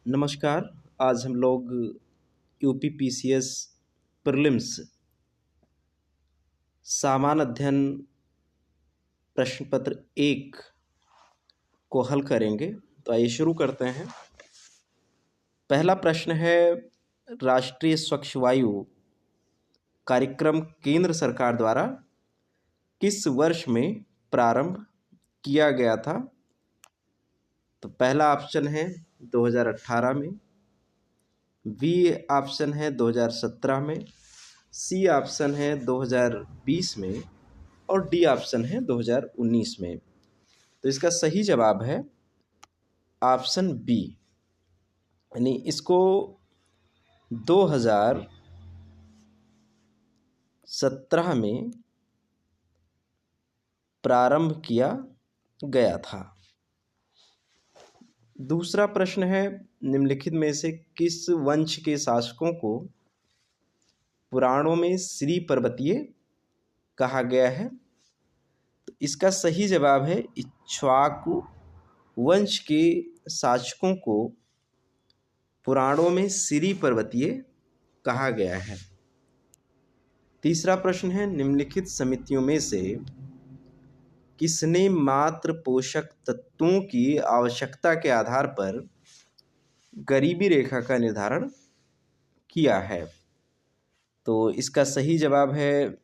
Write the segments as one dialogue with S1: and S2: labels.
S1: नमस्कार। आज हम लोग यूपीपीसीएस प्रीलिम्स सामान्य अध्ययन प्रश्न पत्र 1 को हल करेंगे। तो आइए शुरू करते हैं। पहला प्रश्न है, राष्ट्रीय स्वच्छ वायु कार्यक्रम केंद्र सरकार द्वारा किस वर्ष में प्रारंभ किया गया था? तो पहला ऑप्शन है 2018 में, बी ऑप्शन है 2017 में, सी ऑप्शन है 2020 में और डी ऑप्शन है 2019 में। तो इसका सही जवाब है ऑप्शन बी, यानी इसको 2017 में प्रारंभ किया गया था। दूसरा प्रश्न है, निम्नलिखित में से किस वंश के शासकों को पुराणों में श्री पर्वतीय कहा गया है? तो इसका सही जवाब है इक्ष्वाकु वंश के शासकों को पुराणों में श्री पर्वतीय कहा गया है। तीसरा प्रश्न है, निम्नलिखित समितियों में से किसने मात्र पोषक तत्वों की आवश्यकता के आधार पर गरीबी रेखा का निर्धारण किया है? तो इसका सही जवाब है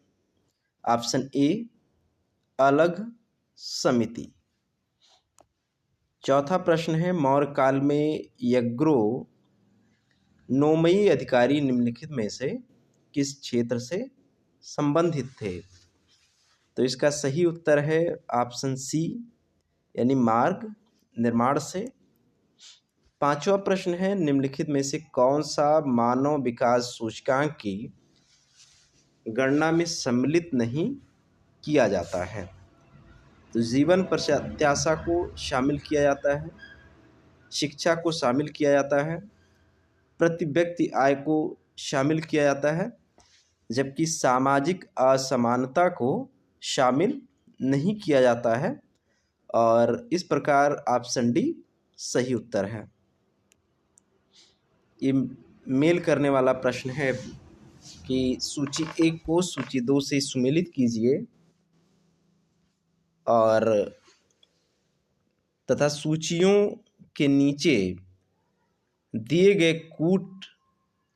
S1: ऑप्शन ए, अलग समिति। चौथा प्रश्न है, मौर्य काल में नौमई अधिकारी निम्नलिखित में से किस क्षेत्र से संबंधित थे? तो इसका सही उत्तर है ऑप्शन सी, यानी मार्ग निर्माण से। पांचवा प्रश्न है, निम्नलिखित में से कौन सा मानव विकास सूचकांक की गणना में सम्मिलित नहीं किया जाता है? तो जीवन प्रत्याशा को शामिल किया जाता है, शिक्षा को शामिल किया जाता है, प्रति व्यक्ति आय को शामिल किया जाता है, जबकि सामाजिक असमानता को शामिल नहीं किया जाता है। और इस प्रकार ऑप्शन डी सही उत्तर है। ये मेल करने वाला प्रश्न है कि सूची 1 को सूची 2 से सुमेलित कीजिए और तथा सूचियों के नीचे दिए गए कूट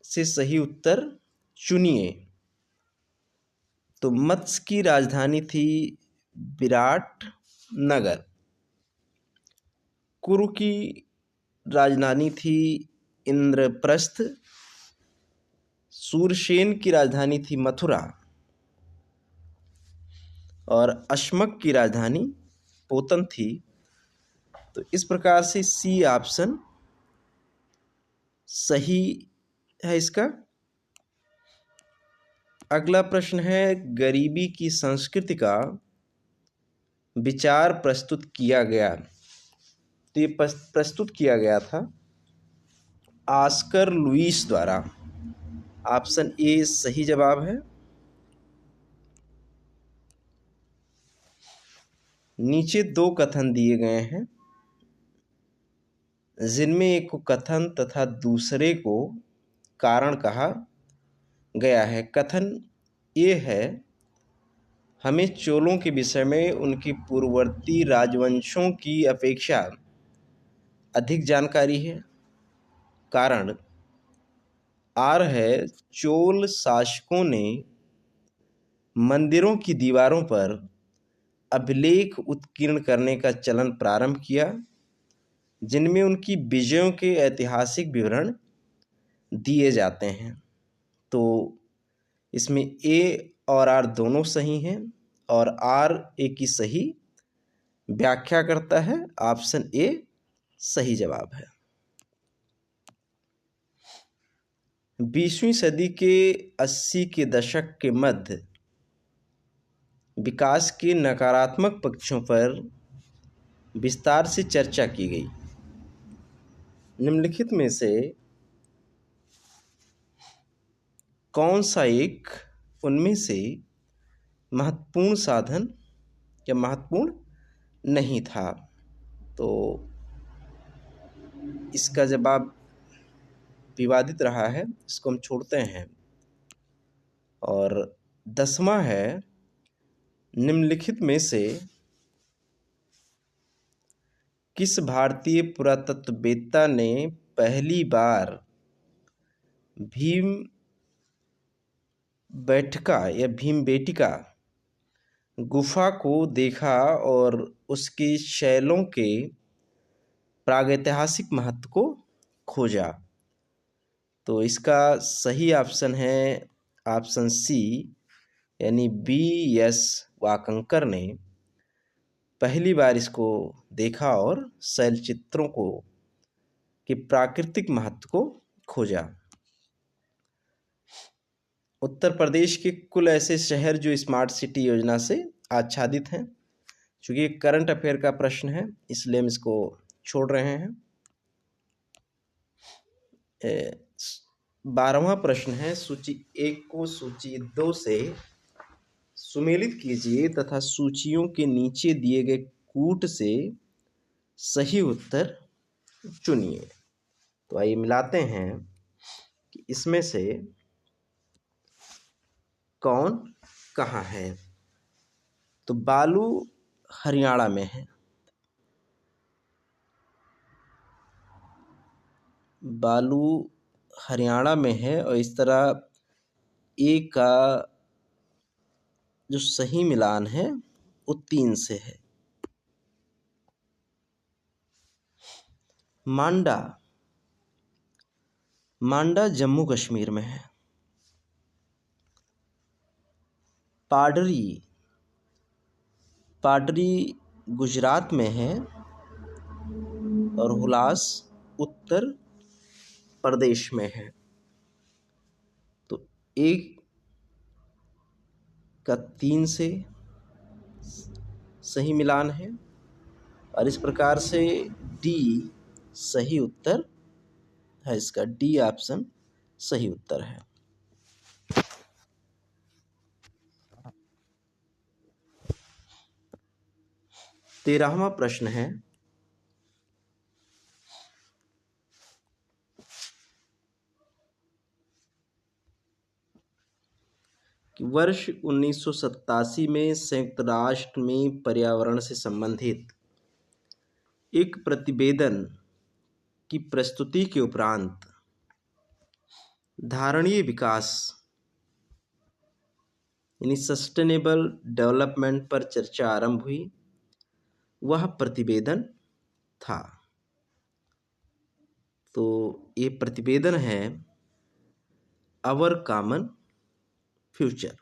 S1: से सही उत्तर चुनिए। तो मत्स्य की राजधानी थी विराटनगर, कुरु की राजधानी थी इंद्रप्रस्थ, सूरसेन की राजधानी थी मथुरा और अश्मक की राजधानी पोतन थी। तो इस प्रकार से सी ऑप्शन सही है इसका। अगला प्रश्न है, गरीबी की संस्कृति का विचार प्रस्तुत किया गया। तो ये प्रस्तुत किया गया था ऑस्कर लुईस द्वारा। ऑप्शन ए सही जवाब है। नीचे 2 कथन दिए गए हैं, जिनमें एक को कथन तथा दूसरे को कारण कहा गया है। कथन ये है, हमें चोलों के विषय में उनकी पूर्ववर्ती राजवंशों की अपेक्षा अधिक जानकारी है। कारण आर है, चोल शासकों ने मंदिरों की दीवारों पर अभिलेख उत्कीर्ण करने का चलन प्रारंभ किया, जिनमें उनकी विजयों के ऐतिहासिक विवरण दिए जाते हैं। तो इसमें ए और आर दोनों सही हैं और आर ए की सही व्याख्या करता है। ऑप्शन ए सही जवाब है। 20वीं सदी के 80 के दशक के मध्य विकास के नकारात्मक पक्षों पर विस्तार से चर्चा की गई। निम्नलिखित में से कौन सा एक उनमें से महत्वपूर्ण साधन या महत्वपूर्ण नहीं था? तो इसका जवाब विवादित रहा है, इसको हम छोड़ते हैं। और 10वां है, निम्नलिखित में से किस भारतीय पुरातत्ववेत्ता ने पहली बार भीम बैठका या भीमबेटिका गुफा को देखा और उसके शैलों के प्रागैतिहासिक महत्व को खोजा? तो इसका सही ऑप्शन है ऑप्शन सी, यानी B.S. वाकंकर ने पहली बार इसको देखा और शैल चित्रों को के प्राकृतिक महत्व को खोजा। उत्तर प्रदेश के कुल ऐसे शहर जो स्मार्ट सिटी योजना से आच्छादित हैं। चूंकि एक करंट अफेयर का प्रश्न है इसलिए हम इसको छोड़ रहे हैं। 12वां प्रश्न है, सूची 1 को सूची 2 से सुमेलित कीजिए तथा सूचियों के नीचे दिए गए कूट से सही उत्तर चुनिए। तो आइए मिलाते हैं कि इसमें से कौन कहाँ है। तो बालू हरियाणा में है, बालू हरियाणा में है और इस तरह ए का जो सही मिलान है वो 3 से है। मांडा, मांडा जम्मू कश्मीर में है। पाडरी, पाडरी गुजरात में है और हुलास उत्तर प्रदेश में है। तो एक का 3 से सही मिलान है और इस प्रकार से डी सही उत्तर है। इसका डी ऑप्शन सही उत्तर है। 13वां प्रश्न है, कि वर्ष 1987 में संयुक्त राष्ट्र में पर्यावरण से संबंधित एक प्रतिवेदन की प्रस्तुति के उपरांत धारणीय विकास यानी सस्टेनेबल डेवलपमेंट पर चर्चा आरंभ हुई। वह प्रतिवेदन था। तो ये प्रतिवेदन है आवर कॉमन फ्यूचर।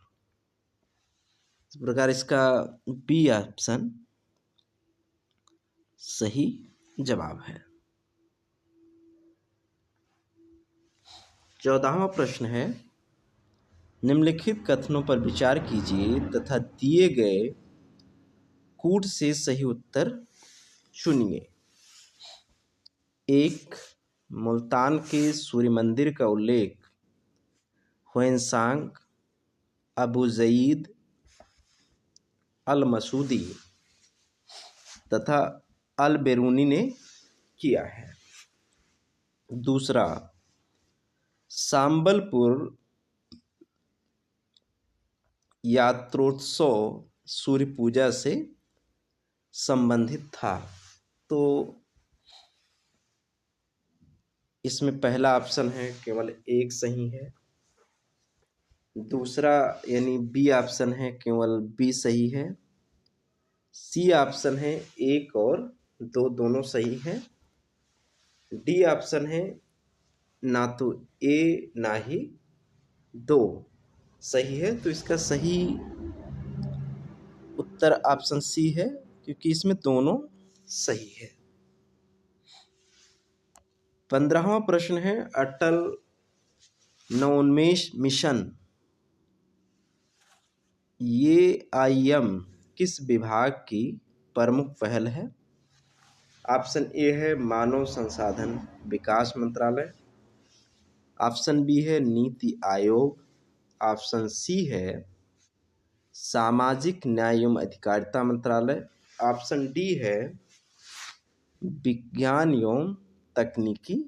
S1: इस प्रकार इसका बी ऑप्शन सही जवाब है। 14वां प्रश्न है, निम्नलिखित कथनों पर विचार कीजिए तथा दिए गए कूट से सही उत्तर चुनिए। 1, मुल्तान के सूर्य मंदिर का उल्लेख ह्वेनसांग, अबू ज़ईद अल मसूदी तथा अल बेरूनी ने किया है। 2, सांबलपुर यात्रोत्सव सूर्य पूजा से संबंधित था। तो इसमें पहला ऑप्शन है केवल 1 सही है। 2 यानी बी ऑप्शन है केवल बी सही है। सी ऑप्शन है 1 और 2 दोनों सही है। डी ऑप्शन है ना तो ए ना ही 2 सही है। तो इसका सही उत्तर ऑप्शन सी है क्योंकि इसमें दोनों सही है। 15वां प्रश्न है, अटल नवोन्मेष मिशन ये IM किस विभाग की प्रमुख पहल है? ऑप्शन ए है मानव संसाधन विकास मंत्रालय, ऑप्शन बी है नीति आयोग, ऑप्शन सी है सामाजिक न्याय एवं अधिकारिता मंत्रालय, ऑप्शन डी है विज्ञान एवं तकनीकी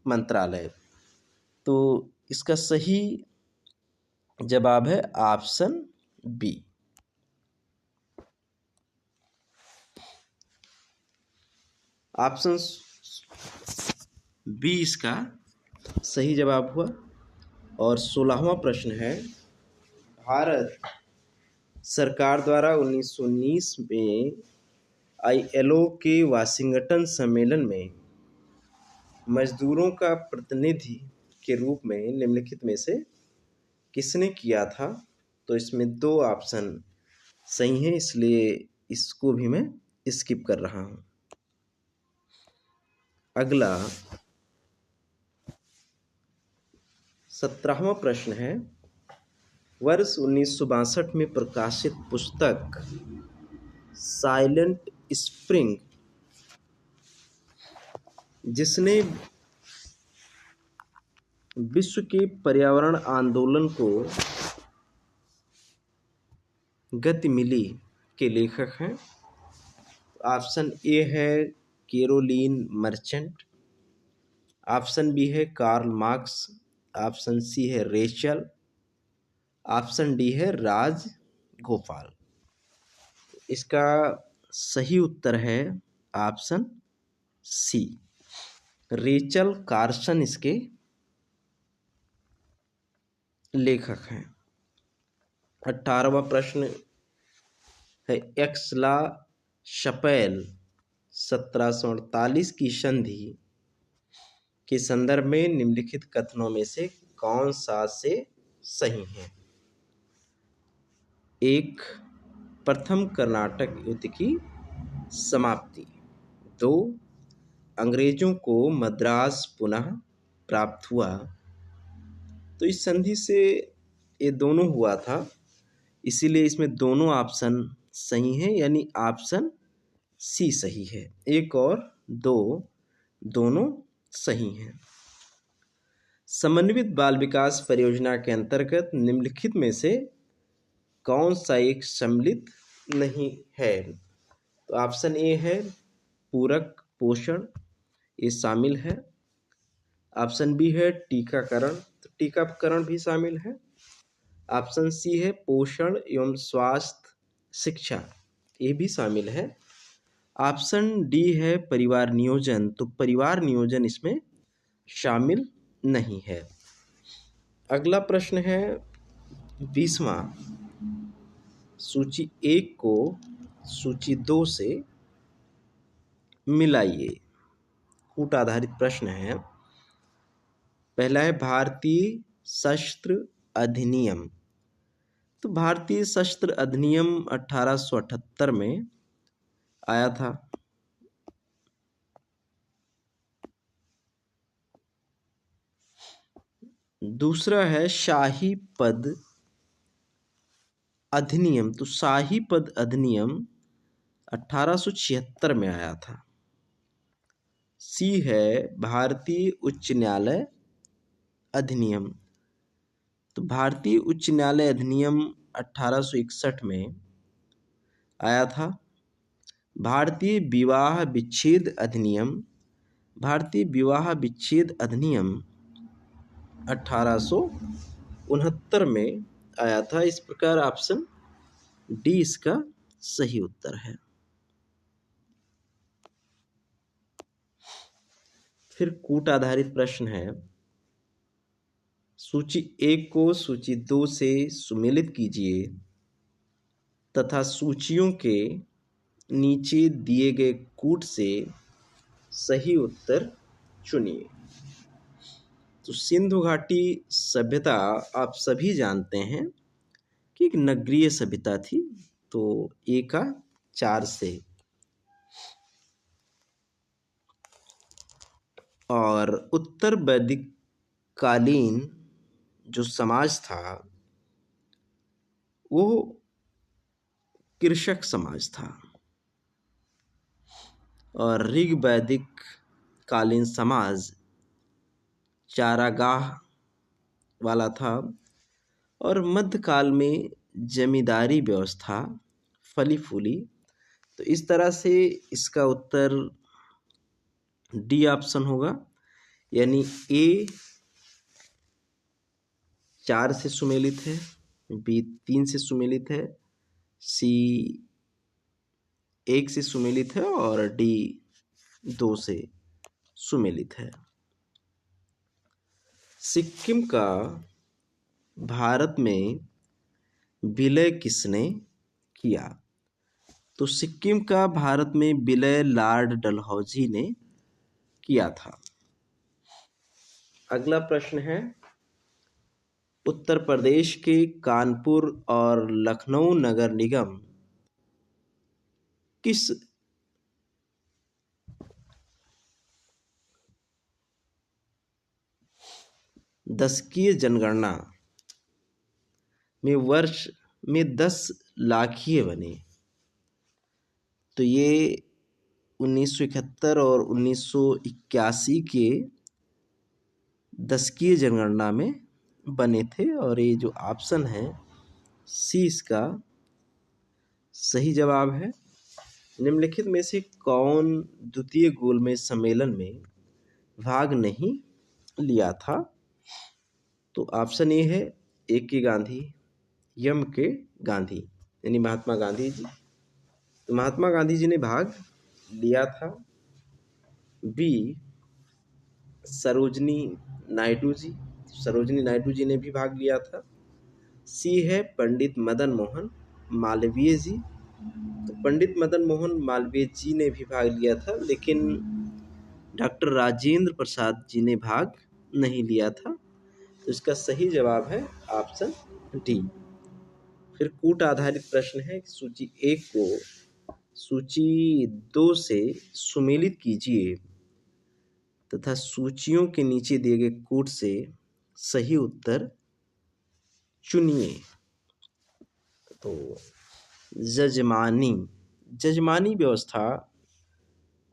S1: मंत्रालय। तो इसका सही जवाब है ऑप्शन बी। ऑप्शन बी इसका सही जवाब हुआ। और 16वां प्रश्न है, भारत सरकार द्वारा 1919 में ILO के वाशिंगटन सम्मेलन में मजदूरों का प्रतिनिधि के रूप में निम्नलिखित में से किसने किया था? तो इसमें 2 ऑप्शन सही हैं, इसलिए इसको भी मैं स्किप कर रहा हूं। अगला 17वां प्रश्न है, वर्ष 1962 में प्रकाशित पुस्तक साइलेंट स्प्रिंग जिसने विश्व के पर्यावरण आंदोलन को गति मिली के लेखक हैं? ऑप्शन ए है कैरोलीन मर्चेंट, ऑप्शन बी है कार्ल मार्क्स, ऑप्शन सी है रेचल, ऑप्शन डी है राज गोपाल। इसका सही उत्तर है ऑप्शन सी, रेचल कार्सन इसके लेखक हैं। 18वां प्रश्न है, एक्सला शपेल 1748 की संधि के संदर्भ में निम्नलिखित कथनों में से कौन सा से सही है? 1, प्रथम कर्नाटक युद्ध की समाप्ति। 2, अंग्रेजों को मद्रास पुनः प्राप्त हुआ। तो इस संधि से ये दोनों हुआ था, इसीलिए इसमें दोनों ऑप्शन सही हैं, यानी ऑप्शन सी सही है। 1 और 2 दोनों सही हैं। समन्वित बाल विकास परियोजना के अंतर्गत निम्नलिखित में से कौन सा एक सम्मिलित नहीं है? तो ऑप्शन ए है पूरक पोषण, ये शामिल है। ऑप्शन बी है टीकाकरण, तो टीकाकरण भी शामिल है। ऑप्शन सी है पोषण एवं स्वास्थ्य शिक्षा, ये भी शामिल है। ऑप्शन डी है परिवार नियोजन, तो परिवार नियोजन इसमें शामिल नहीं है। अगला प्रश्न है 20वां, सूची 1 को सूची 2 से मिलाइए। कूट आधारित प्रश्न है। पहला है भारतीय सशस्त्र अधिनियम, तो भारतीय सशस्त्र अधिनियम 1878 में आया था। दूसरा है शाही पद अधिनियम, तो शाही पद अधिनियम 1876 में आया था। सी है भारतीय उच्च न्यायालय अधिनियम, तो भारतीय उच्च न्यायालय अधिनियम 1861 में आया था। भारतीय विवाह विच्छेद अधिनियम, भारतीय विवाह विच्छेद अधिनियम 1869 में आया था। इस प्रकार ऑप्शन डी इसका सही उत्तर है। फिर कूट आधारित प्रश्न है, सूची 1 को सूची 2 से सुमेलित कीजिए तथा सूचियों के नीचे दिए गए कूट से सही उत्तर चुनिए। तो सिंधु घाटी सभ्यता आप सभी जानते हैं कि एक नगरीय सभ्यता थी, तो ए का 4 से। और उत्तर वैदिक कालीन जो समाज था वो कृषक समाज था, और ऋग वैदिक कालीन समाज चारागाह वाला था, और मध्यकाल में जमींदारी व्यवस्था फली फूली। तो इस तरह से इसका उत्तर डी ऑप्शन होगा, यानी ए 4 से सुमेलित है, बी 3 से सुमेलित है, सी 1 से सुमेलित है और डी 2 से सुमेलित है। सिक्किम का भारत में विलय किसने किया? तो सिक्किम का भारत में विलय लॉर्ड डलहौजी ने किया था। अगला प्रश्न है, उत्तर प्रदेश के कानपुर और लखनऊ नगर निगम किस दशकीय जनगणना में वर्ष में 10 लाखीय बने? तो ये 1971 और 1981 के दशकीय जनगणना में बने थे। और ये जो ऑप्शन है सी इसका सही जवाब है। निम्नलिखित में से कौन द्वितीय गोलमेज सम्मेलन में भाग नहीं लिया था? तो ऑप्शन ए है ए के गांधी, एम के गांधी यानी महात्मा गांधी जी। तो महात्मा गांधी जी ने भाग लिया था। बी सरोजनी नायडू जी, सरोजनी नायडू जी ने भी भाग लिया था। सी है पंडित मदन मोहन मालवीय जी। तो पंडित मदन मोहन मालवीय जी ने भी भाग लिया था, लेकिन डॉक्टर राजेंद्र प्रसाद जी ने भाग नहीं लिया था। तो इसका सही जवाब है ऑप्शन डी। फिर कूट आधारित प्रश्न है, सूची 1 को सूची 2 से सुमेलित कीजिए तथा सूचियों के नीचे दिए गए कूट से सही उत्तर चुनिए। तो जजमानी व्यवस्था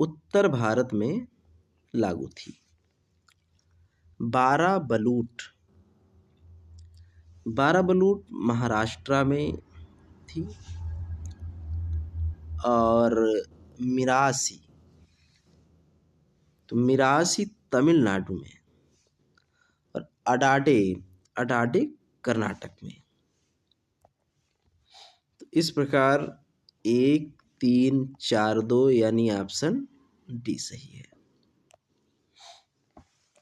S1: उत्तर भारत में लागू थी। 12 बलूट महाराष्ट्र में थी और मिरासी तमिलनाडु में और अडाडे कर्नाटक में। तो इस प्रकार 1 3 4 2 यानी ऑप्शन डी सही है।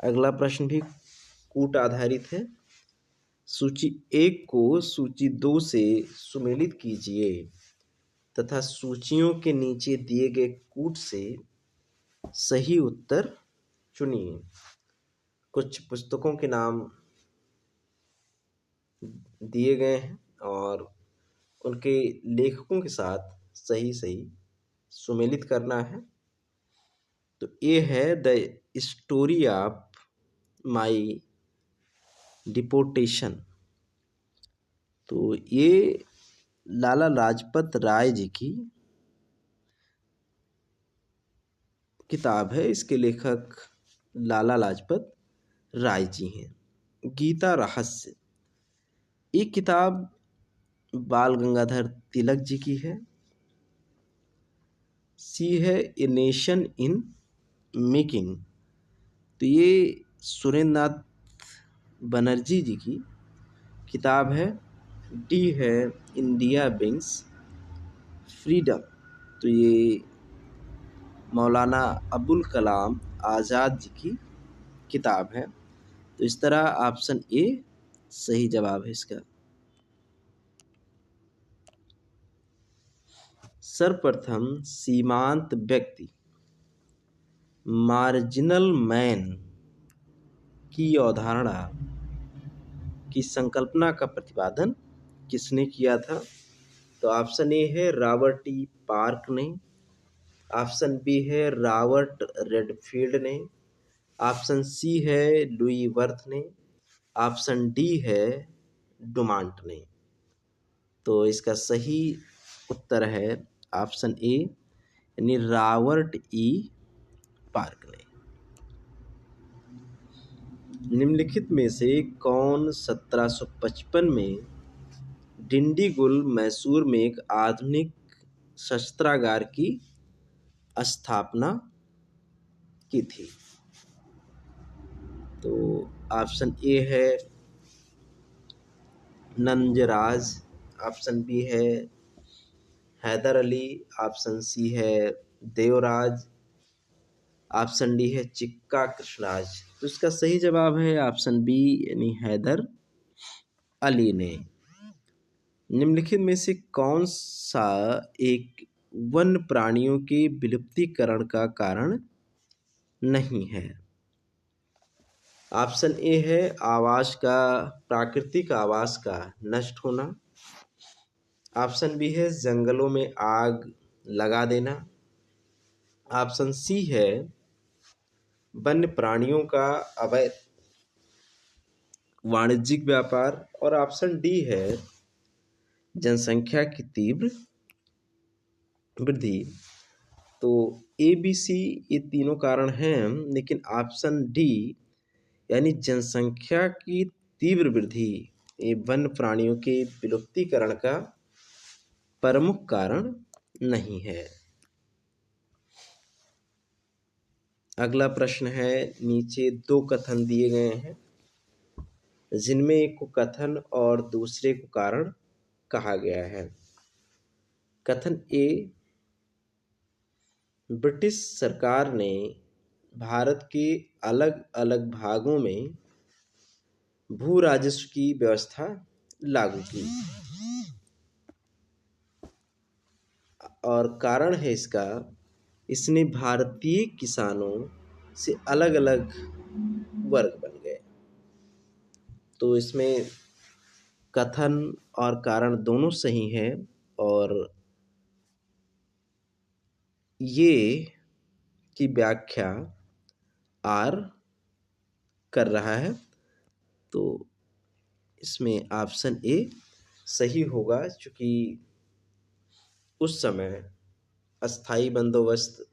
S1: अगला प्रश्न भी कूट आधारित है। सूची 1 को सूची 2 से सुमेलित कीजिए तथा सूचियों के नीचे दिए गए कूट से सही उत्तर चुनिए। कुछ पुस्तकों के नाम दिए गए हैं और उनके लेखकों के साथ सही सुमेलित करना है। तो ये है the story of my deportation. तो ये लाला लाजपत राय जी की किताब है। इसके लेखक लाला लाजपत राय जी हैं। गीता रहस्य, ये किताब बाल गंगाधर तिलक जी की है। सी है ए नेशन इन मेकिंग, तो ये सुरेंद्र नाथ बनर्जी जी की किताब है। डी है इंडिया विंग्स फ्रीडम, तो ये मौलाना अबुल कलाम आज़ाद जी की किताब है। तो इस तरह ऑप्शन ए सही जवाब है इसका। सर्वप्रथम सीमांत व्यक्ति मार्जिनल मैन की अवधारणा की संकल्पना का प्रतिपादन किसने किया था? तो ऑप्शन ए है रॉबर्ट टी पार्क ने, ऑप्शन बी है रॉबर्ट रेडफील्ड ने, ऑप्शन सी है लुई वर्थ ने, ऑप्शन डी है डुमांट ने। तो इसका सही उत्तर है ऑप्शन ए यानी रॉबर्ट ई पार्क ने। निम्नलिखित में से कौन 1755 में डिंडीगुल मैसूर में एक आधुनिक शस्त्रागार की स्थापना की थी? तो ऑप्शन ए है नंजराज, ऑप्शन बी है हैदर अली, ऑप्शन सी है देवराज, ऑप्शन डी है चिक्का कृष्णराज। तो इसका सही जवाब है ऑप्शन बी यानी हैदर अली ने। निम्नलिखित में से कौन सा एक वन्य प्राणियों के विलुप्तीकरण का कारण नहीं है? ऑप्शन ए है आवास का, प्राकृतिक आवास का नष्ट होना। ऑप्शन बी है जंगलों में आग लगा देना। ऑप्शन सी है वन्य प्राणियों का अवैध वाणिज्यिक व्यापार। और ऑप्शन डी है जनसंख्या की तीव्र वृद्धि। तो ए बी सी ये तीनों कारण हैं, लेकिन ऑप्शन डी यानी जनसंख्या की तीव्र वृद्धि ये वन्य प्राणियों के विलुप्तीकरण का प्रमुख कारण नहीं है। अगला प्रश्न है, नीचे दो कथन दिए गए हैं जिनमें एक को कथन और दूसरे को कारण कहा गया है। कथन ए, ब्रिटिश सरकार ने भारत के अलग अलग भागों में भू राजस्व की व्यवस्था लागू की। और कारण है इसका, इसने भारतीय किसानों से अलग अलग वर्ग बन गए। तो इसमें कथन और कारण दोनों सही हैं और ये की व्याख्या आर कर रहा है। तो इसमें ऑप्शन ए सही होगा, क्योंकि उस समय अस्थाई बंदोबस्त,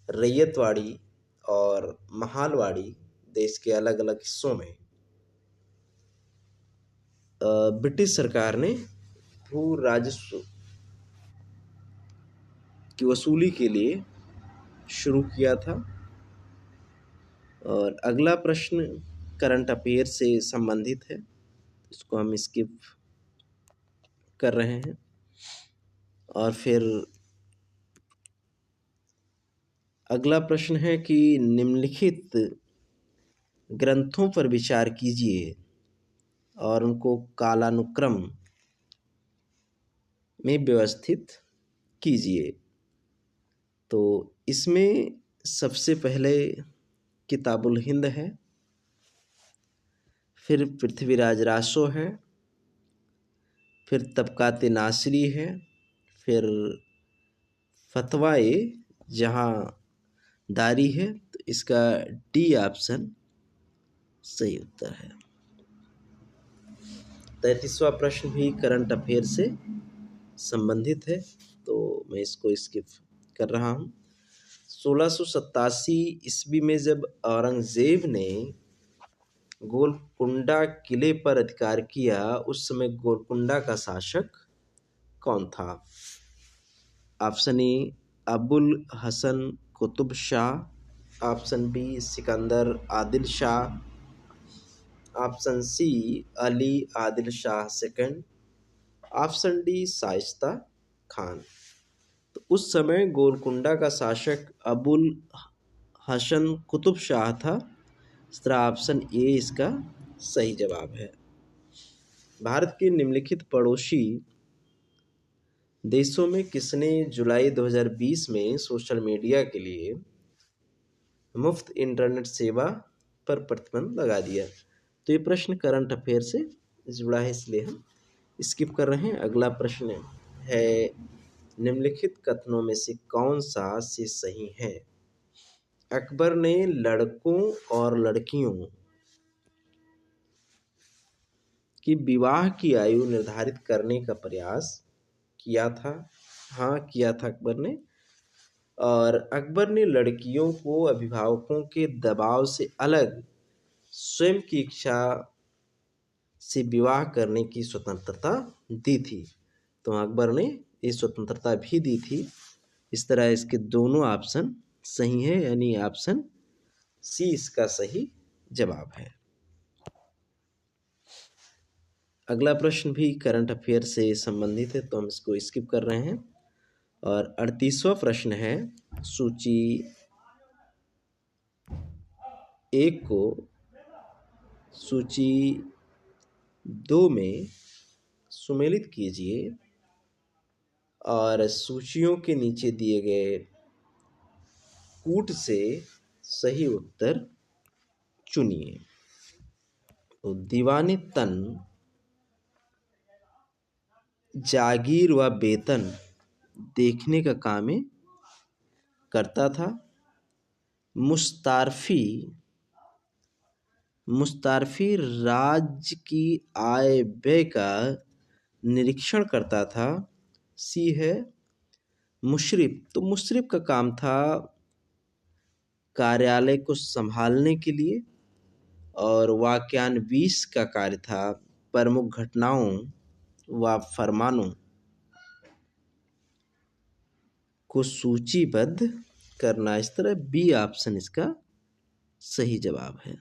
S1: रैयतवाड़ी और महालवाड़ी देश के अलग अलग हिस्सों में ब्रिटिश सरकार ने भू राजस्व की वसूली के लिए शुरू किया था। और अगला प्रश्न करंट अफेयर से संबंधित है, इसको हम स्किप कर रहे हैं। और फिर अगला प्रश्न है कि निम्नलिखित ग्रंथों पर विचार कीजिए और उनको कालानुक्रम में व्यवस्थित कीजिए। तो इसमें सबसे पहले किताबुल हिंद है, फिर पृथ्वीराज रासो है, फिर तबकात नासिरी है, फिर फतवाए जहाँ दारी है। तो इसका डी ऑप्शन सही उत्तर है। 33वां प्रश्न भी करंट अफेयर से संबंधित है, तो मैं इसको स्किप कर रहा हूँ। 1687 ईस्वी में जब औरंगजेब ने गोलकुंडा किले पर अधिकार किया, उस समय गोलकुंडा का शासक कौन था? Option A Abul Hasan Qutub Shah, option B Sikandar Adil Shah, option C Ali Adil Shah second, option D Shaista Khan. तो उस समय गोलकुंडा का शासक अबुल हसन कुतुब शाह था। इस तरह ऑप्शन ए इसका सही जवाब है। भारत के निम्नलिखित पड़ोसी देशों में किसने जुलाई 2020 में सोशल मीडिया के लिए मुफ्त इंटरनेट सेवा पर प्रतिबंध लगा दिया? तो ये प्रश्न करंट अफेयर से जुड़ा है, इसलिए हम स्किप कर रहे हैं। अगला प्रश्न है, निम्नलिखित कथनों में से कौन सा से सही है? अकबर ने लड़कों और लड़कियों की विवाह की आयु निर्धारित करने का प्रयास किया था। हाँ, किया था अकबर ने। और अकबर ने लड़कियों को अभिभावकों के दबाव से अलग स्वयं की इच्छा से विवाह करने की स्वतंत्रता दी थी। तो अकबर ने ये स्वतंत्रता भी दी थी। इस तरह इसके दोनों ऑप्शन सही है, यानी ऑप्शन सी इसका सही जवाब है। अगला प्रश्न भी करंट अफेयर से संबंधित है, तो हम इसको स्किप कर रहे हैं। और 38वां प्रश्न है, सूची 1 को सूची 2 में सुमेलित कीजिए और सूचियों के नीचे दिए गए कूट से सही उत्तर चुनिए। तो दीवाने तन जागीर व वेतन देखने का काम करता था। मुस्तारफी राज्य की आय व्यय का निरीक्षण करता था। सी है मुशरिफ। तो मुशरिफ का काम था कार्यालय को संभालने के लिए, और वाक्यान्वीस का कार्य था प्रमुख घटनाओं व फरमानों को सूचीबद्ध करना। इस तरह बी ऑप्शन इसका सही जवाब है।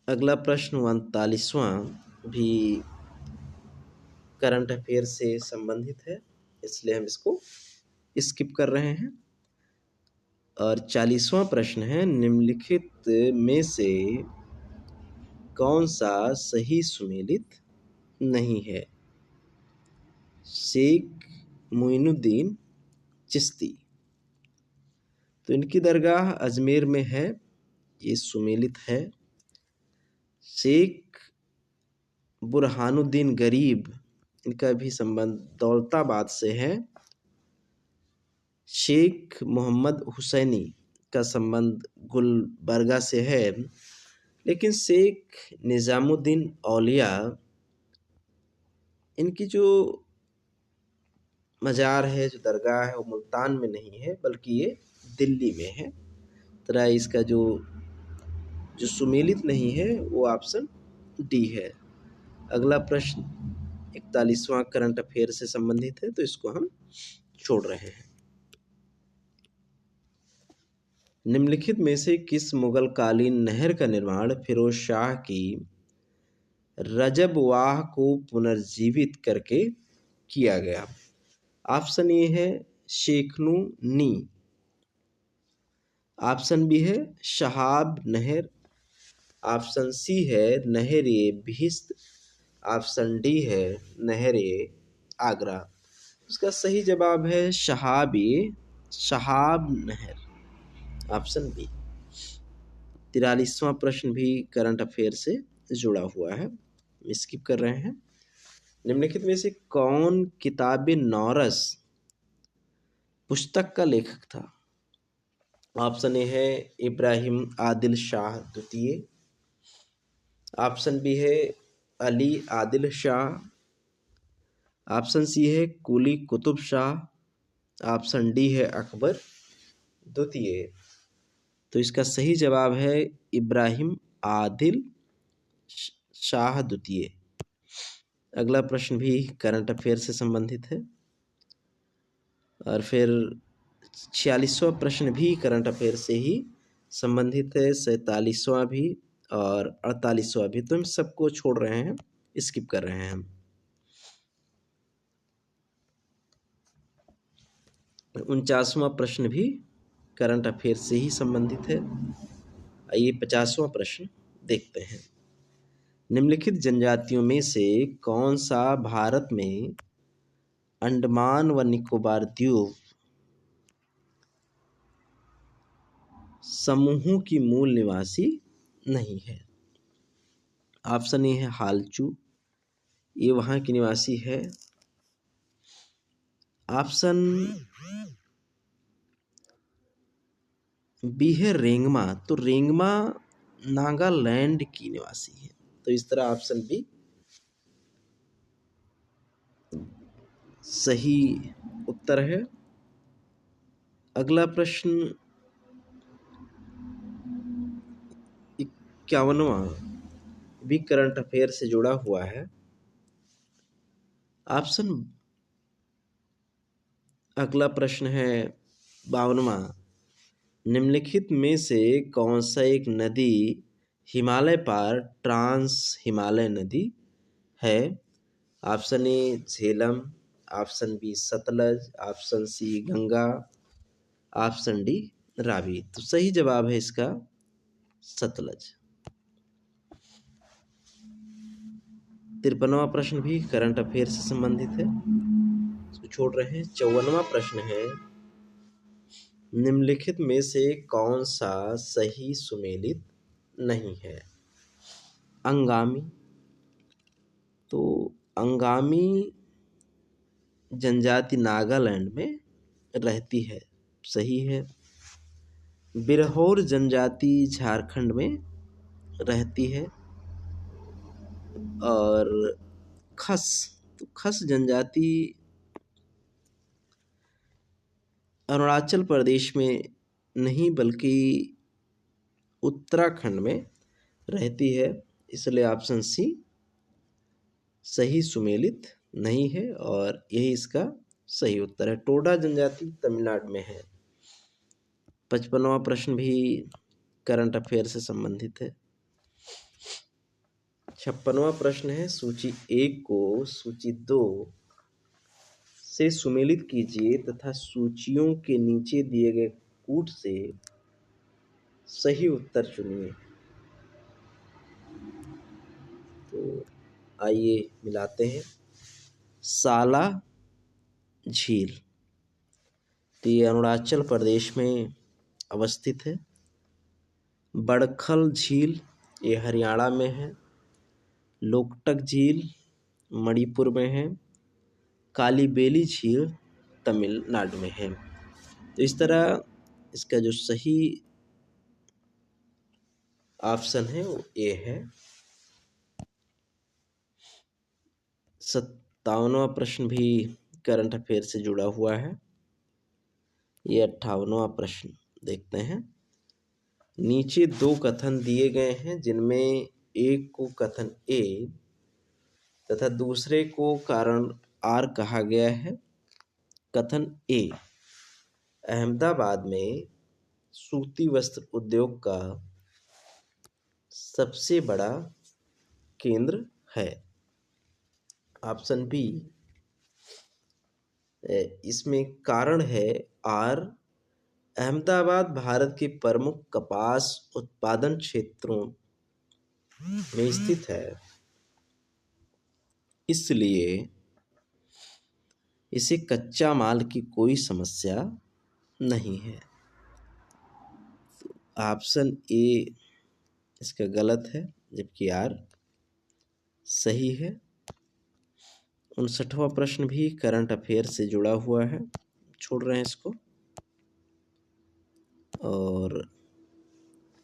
S1: अगला प्रश्न 39वां भी करंट अफेयर से संबंधित है, इसलिए हम इसको स्किप कर रहे हैं। और 40वां प्रश्न है, निम्नलिखित में से कौन सा सही सुमेलित नहीं है? शेख मोइनुद्दीन चिश्ती, तो इनकी दरगाह अजमेर में है, ये सुमेलित है। शेख बुरहानुद्दीन गरीब, इनका भी संबंध दौलताबाद से है। शेख मोहम्मद हुसैनी का संबंध गुलबर्गा से है। लेकिन शेख निज़ामुद्दीन औलिया, इनकी जो मज़ार है, जो दरगाह है, वो मुल्तान में नहीं है, बल्कि ये दिल्ली में है। तरह इसका जो सुमेलित नहीं है वो ऑप्शन डी है। अगला प्रश्न 41वां करंट अफेयर से संबंधित है, तो इसको हम छोड़ रहे हैं। निम्नलिखित में से किस मुगल कालीन नहर का निर्माण फिरोज शाह की रजबवाह को पुनर्जीवित करके किया गया? ऑप्शन ए है शेखनू नी, ऑप्शन बी है शहाब नहर, ऑप्शन सी है नहर ए बिहिश्त, ऑप्शन डी है नहर ए आगरा। उसका सही जवाब है शहाब नहर, ऑप्शन बी। 43वां प्रश्न भी करंट अफेयर से जुड़ा हुआ है, स्किप कर रहे हैं। निम्नलिखित में से कौन किताब नौरस पुस्तक का लेखक था? ऑप्शन ए है इब्राहिम आदिल शाह द्वितीय, ऑप्शन बी है अली आदिल शाह, ऑप्शन सी है कुली कुतुब शाह, ऑप्शन डी है अकबर द्वितीय। तो इसका सही जवाब है इब्राहिम आदिल शाह द्वितीय। अगला प्रश्न भी करंट अफेयर से संबंधित है। और फिर 46वां प्रश्न भी करंट अफेयर से ही संबंधित है, 47वां भी और 48वां भी। तो हम सबको छोड़ रहे हैं, स्किप कर रहे हैं हम। 49वां प्रश्न भी करंट अफेयर से ही संबंधित है। आइए 50वां प्रश्न देखते हैं। निम्नलिखित जनजातियों में से कौन सा भारत में अंडमान व निकोबार द्वीप समूहों की मूल निवासी नहीं है? ऑप्शन ए है हालचू, ये वहाँ की निवासी है। ऑप्शन बी है रेंगमा, तो रेंगमा नागालैंड की निवासी है। तो इस तरह ऑप्शन बी सही उत्तर है। अगला प्रश्न 51वां भी करंट अफेयर से जुड़ा हुआ है। ऑप्शन अगला प्रश्न है 52वां, निम्नलिखित में से कौन सा एक नदी हिमालय पार ट्रांस हिमालय नदी है? Option A Jhelum, option B Sutlej, option C Ganga, option D Ravi. तो सही जवाब है इसका सतलज। 53वां प्रश्न भी करंट अफेयर से संबंधित है, इसको छोड़ रहे हैं। 54वां प्रश्न है, निम्नलिखित में से कौन सा सही सुमेलित नहीं है? अंगामी, तो अंगामी जनजाति नागालैंड में रहती है, सही है। बिरहोर जनजाति झारखंड में रहती है। और खस, तो खस जनजाति अरुणाचल प्रदेश में नहीं बल्कि उत्तराखंड में रहती है, इसलिए ऑप्शन सी सही सुमेलित नहीं है और यही इसका सही उत्तर है। टोडा जनजाति तमिलनाडु में है। 55वां प्रश्न भी करंट अफेयर से संबंधित है। 56वां प्रश्न है, सूची 1 को सूची 2 से सुमेलित कीजिए तथा सूचियों के नीचे दिए गए कूट से सही उत्तर चुनिए। तो आइए मिलाते हैं। साला झील, तो ये अरुणाचल प्रदेश में अवस्थित है। बड़खल झील ये हरियाणा में है। लोकटक झील मणिपुर में है। कालीबेली झील तमिलनाडु में है। तो इस तरह इसका जो सही ऑप्शन है वो ए है। 57वां प्रश्न भी करंट अफेयर से जुड़ा हुआ है। ये 58वां प्रश्न देखते हैं। नीचे 2 कथन दिए गए हैं जिनमें एक को कथन ए तथा दूसरे को कारण आर कहा गया है। कथन ए, अहमदाबाद में सूती वस्त्र उद्योग का सबसे बड़ा केंद्र है। ऑप्शन बी, इसमें कारण है आर, अहमदाबाद भारत के प्रमुख कपास उत्पादन क्षेत्रों में स्थित है, इसलिए इसे कच्चा माल की कोई समस्या नहीं है। ऑप्शन ए इसका गलत है जबकि आर सही है। 59वां प्रश्न भी करंट अफेयर से जुड़ा हुआ है, छोड़ रहे हैं इसको। और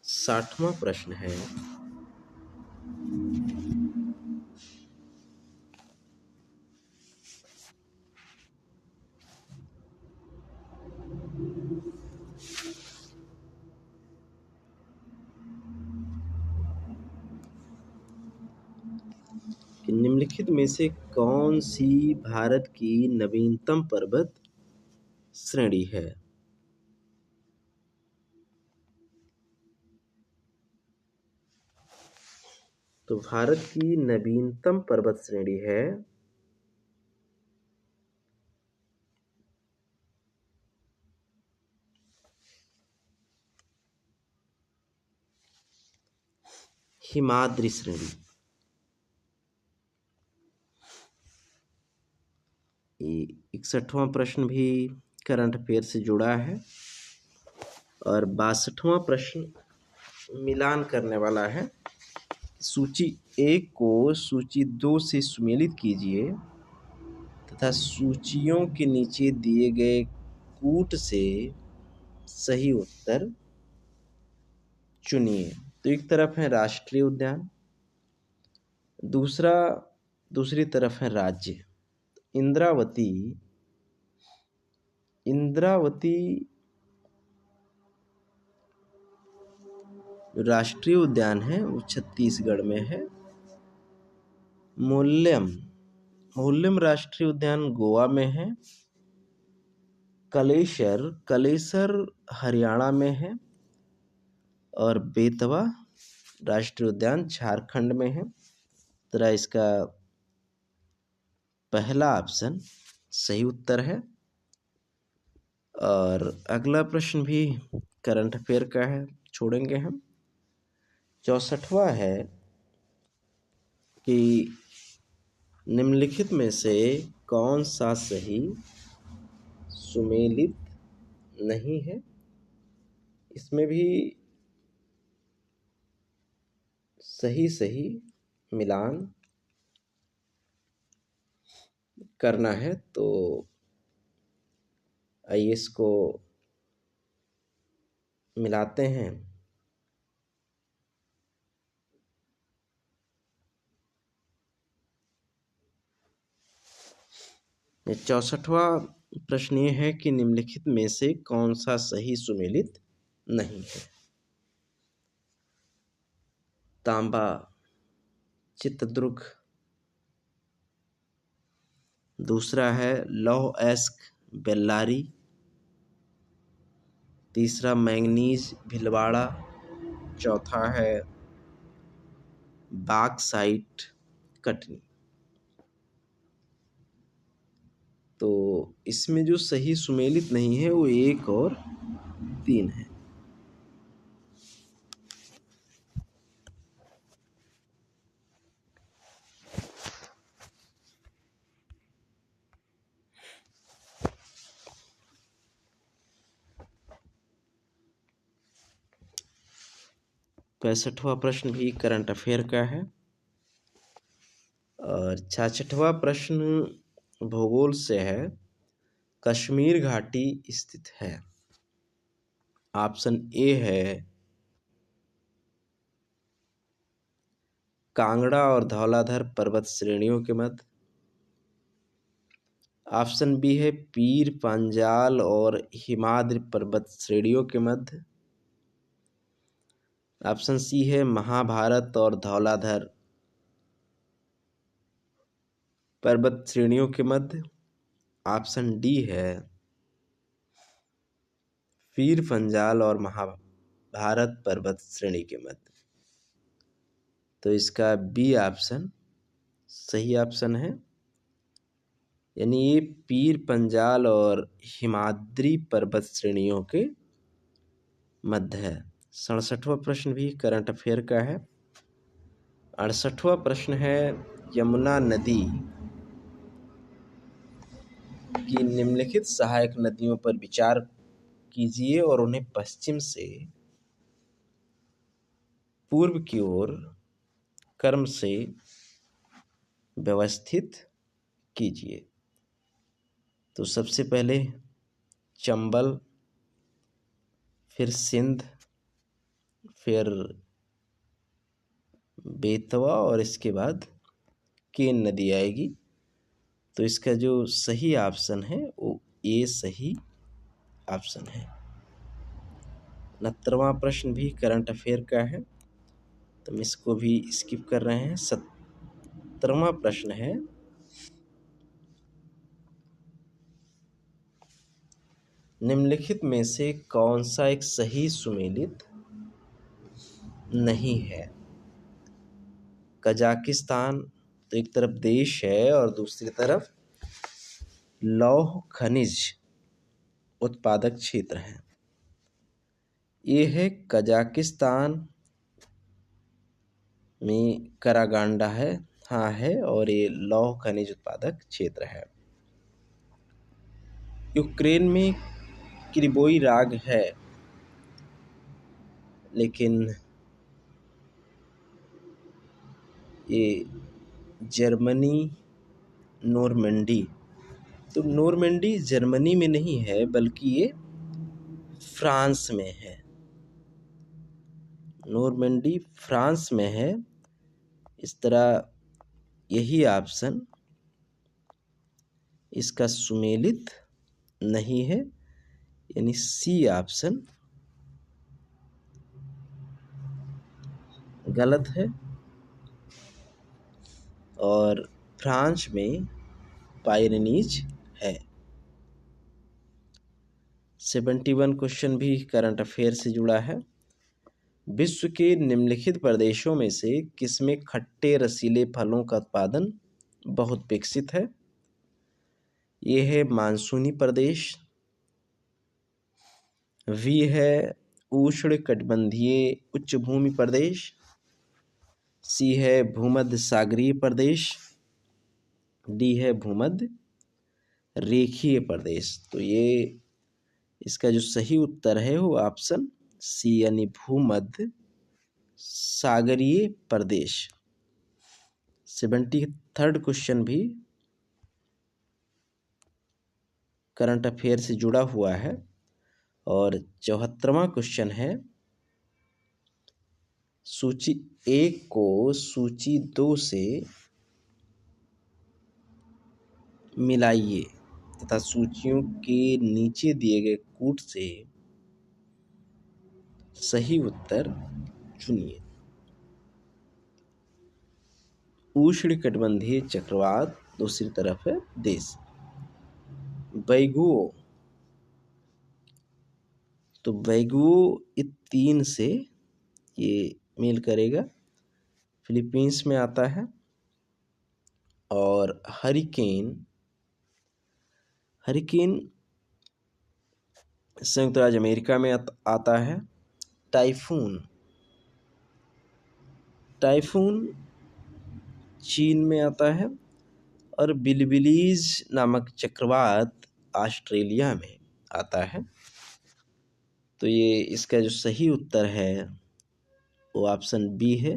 S1: 60वां प्रश्न है, कि निम्नलिखित में से कौन सी भारत की नवीनतम पर्वत श्रेणी है? तो भारत की नवीनतम पर्वत श्रेणी है हिमाद्री श्रेणी। 61वां प्रश्न भी करंट अफेयर से जुड़ा है और 62वां प्रश्न मिलान करने वाला है। सूची 1 को सूची 2 से सुमेलित कीजिए तथा सूचियों के नीचे दिए गए कूट से सही उत्तर चुनिए। तो एक तरफ है राष्ट्रीय उद्यान, दूसरी तरफ है राज्य। इंद्रावती राष्ट्रीय उद्यान है, वो छत्तीसगढ़ में है। मोल्यम राष्ट्रीय उद्यान गोवा में है। कलेसर हरियाणा में है और बेतवा राष्ट्रीय उद्यान झारखंड में है। तरह इसका पहला ऑप्शन सही उत्तर है। और अगला प्रश्न भी करंट अफेयर का है, छोड़ेंगे हम। 64वां है कि निम्नलिखित में से कौन सा सही सुमेलित नहीं है। इसमें भी सही सही मिलान करना है, तो आइए इसको मिलाते हैं। ये 64वां प्रश्न ये है कि निम्नलिखित में से कौन सा सही सुमेलित नहीं है। तांबा, चित्रदुर्ग। दूसरा है लौह अयस्क, बेल्लारी। तीसरा मैंगनीज, भीलवाड़ा। चौथा है बॉक्साइट, कटनी। तो इसमें जो सही सुमेलित नहीं है वो 1 और 3 है। पैंसठवां प्रश्न भी करंट अफेयर का है। और 66वां प्रश्न भूगोल से है। कश्मीर घाटी स्थित है। ऑप्शन ए है कांगड़ा और धौलाधर पर्वत श्रेणियों के मध्य। ऑप्शन बी है पीर पांजाल और हिमाद्री पर्वत श्रेणियों के मध्य। ऑप्शन सी है महाभारत और धौलाधर पर्वत श्रेणियों के मध्य। ऑप्शन डी है पीर पंजाल और महाभारत पर्वत श्रेणी के मध्य। तो इसका बी ऑप्शन सही ऑप्शन है, यानी ये पीर पंजाल और हिमाद्री पर्वत श्रेणियों के मध्य है। 67वां प्रश्न भी करंट अफेयर का है। 68वां प्रश्न है यमुना नदी की निम्नलिखित सहायक नदियों पर विचार कीजिए और उन्हें पश्चिम से पूर्व की ओर क्रम से व्यवस्थित कीजिए। तो सबसे पहले चंबल, फिर सिंध, फिर बेतवा और इसके बाद केन नदी आएगी। तो इसका जो सही ऑप्शन है वो ए सही ऑप्शन है। 69वां प्रश्न भी करंट अफेयर का है, तो हम इसको भी स्किप कर रहे हैं। 70वां प्रश्न है निम्नलिखित में से कौन सा एक सही सुमेलित नहीं है। कजाकिस्तान तो एक तरफ देश है और दूसरी तरफ लौह खनिज उत्पादक क्षेत्र है। ये है कजाकिस्तान में करागांडा है, हाँ है, और ये लौह खनिज उत्पादक क्षेत्र है। यूक्रेन में क्रिवोई राग है, लेकिन ये जर्मनी नॉर्मंडी, तो नॉर्मंडी जर्मनी में नहीं है बल्कि ये फ्रांस में है। नॉर्मंडी फ्रांस में है। इस तरह यही ऑप्शन इसका सुमेलित नहीं है, यानी सी ऑप्शन गलत है। और फ्रांस में पायरेनीज है। 71 क्वेश्चन भी करंट अफेयर से जुड़ा है। विश्व के निम्नलिखित प्रदेशों में से किसमें खट्टे रसीले फलों का उत्पादन बहुत विकसित है? ये है मानसूनी प्रदेश, वी है उष्णकटिबंधीय उच्चभूमि प्रदेश, सी है भूमध्य सागरीय प्रदेश, डी है भूमध्य रेखीय प्रदेश। तो ये इसका जो सही उत्तर है वो ऑप्शन सी यानी भूमध्य सागरीय प्रदेश। 73rd क्वेश्चन भी करंट अफेयर से जुड़ा हुआ है और 74वां क्वेश्चन है, सूची 1 को सूची 2 से मिलाइए तथा सूचियों के नीचे दिए गए कूट से सही उत्तर चुनिए। उष्णकटिबंधीय चक्रवात, दूसरी तरफ है देश। बैगुओ, तो बैगुओ ये 3 से ये मेल करेगा, फिलीपींस में आता है। और हरिकेन संयुक्त राज्य अमेरिका में आता है। टाइफून चीन में आता है और बिलबिलीज नामक चक्रवात ऑस्ट्रेलिया में आता है। तो ये इसका जो सही उत्तर है वो ऑप्शन बी है।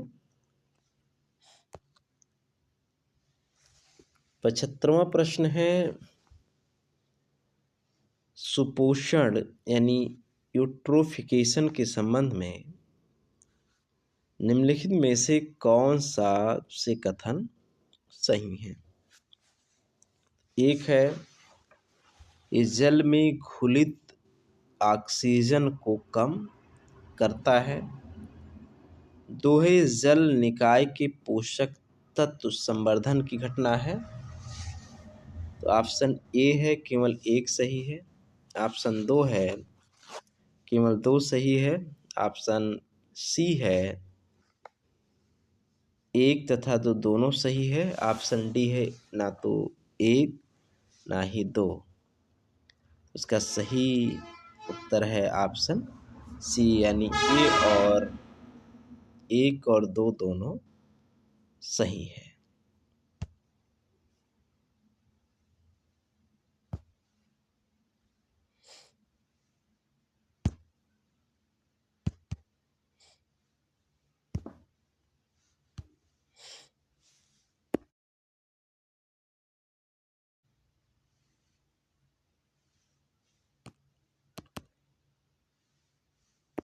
S1: 75वां प्रश्न है, सुपोषण यानी यूट्रोफिकेशन के संबंध में निम्नलिखित में से कौन सा से कथन सही है? एक है, ये जल में घुलित ऑक्सीजन को कम करता है। 2 है, जल निकाय के पोषक तत्व संवर्धन की घटना है। तो ऑप्शन ए है केवल 1 सही है, ऑप्शन 2 है केवल 2 सही है, ऑप्शन सी है 1 तथा 2 दोनों सही है, ऑप्शन डी है ना तो 1 ना ही 2। उसका सही उत्तर है ऑप्शन सी यानी ए और 1 और 2 दोनों सही है।